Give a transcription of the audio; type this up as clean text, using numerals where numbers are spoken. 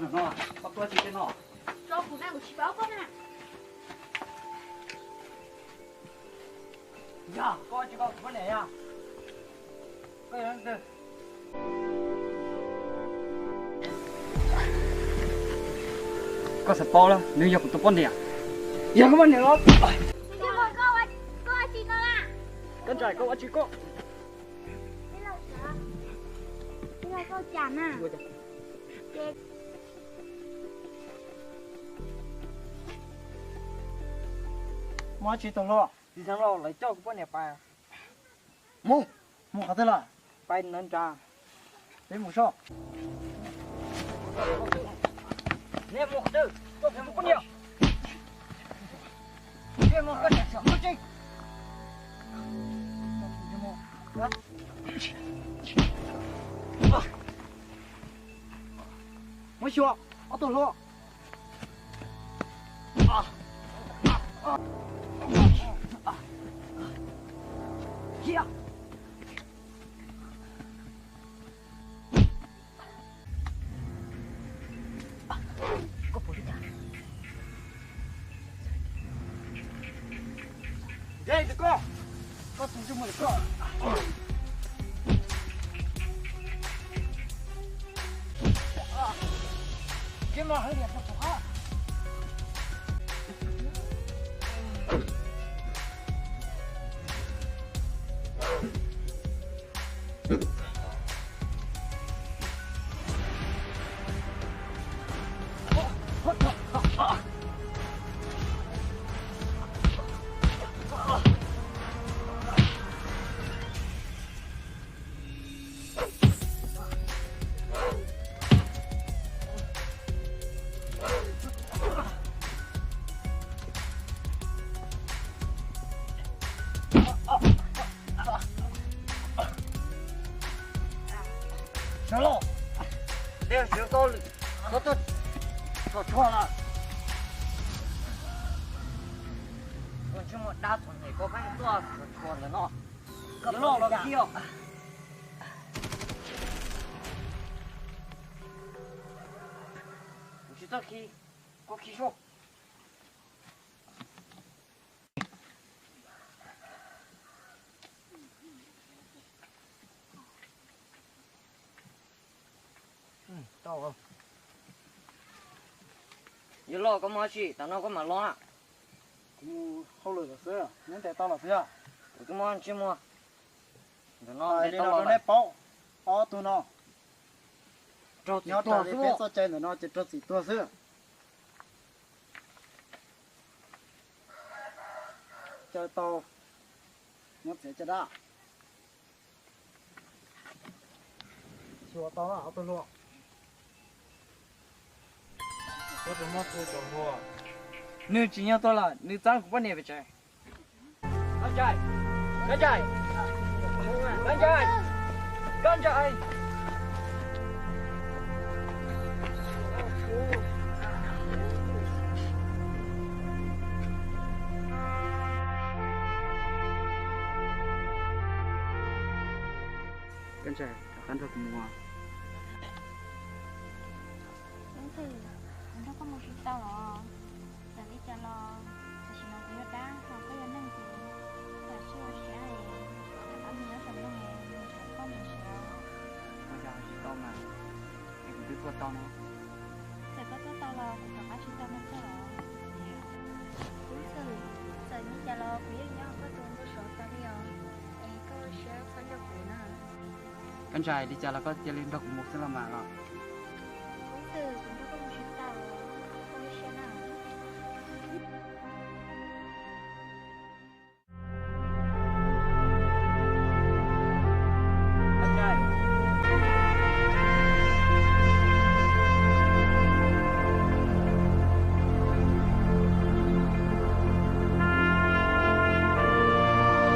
多少呢？花多几钱呢？找不买个7、8个呢。呀，搞几个不来呀？个人的。có sạch to đó, nếu giờ tụi con đi à? Giờ các bạn nhớ nó. Cô chị con à? Con trai cô chị cô. Đây là câu chán à? Mua chị tông lo, đi sang lo lấy cho các bạn nhà bài. Mua cả thế là bài nên trà, lấy một số. Nè mua cái tôi phải một con nhiều. Nè mua cái này một chi. Mới chưa, ở tôi lo. Kia. Đây được con dùng chung một con cái mà hơi đẹp cho khó行了，练习到到错了。我这么大从哪个班做是错了呢？可老了票。我去这去，过去说。到了，一老干嘛去？等到干嘛弄啊？好了个事，你得到了是呀？我干嘛去么？等到你那来包多呢？找你要找的别做真的呢，就这几多事。这到，我在这的。说到了，不落。我怎么不讲话？你今年到了，你咋不念不去？干柴，干柴，干柴，干柴。干柴，看着怎么啊？ Nó có một chút tao rồi, giờ đi cho lo, giờ chỉ nói với đá, họ có nhân năng gì, giờ chưa sẽ này, anh nhớ rằng nó nghe, có mình sẽ. Bây giờ chỉ tao mà, em cũng biết có tao nó. Giờ có tao lo, cũng phải có chúng ta mất cho rồi. Đúng rồi, giờ như cho lo, quý nhau có tuần có số tao đi rồi, em có sẽ phải được của nó. Con trai đi cho là có chơi lên đọc một số là mà rồi.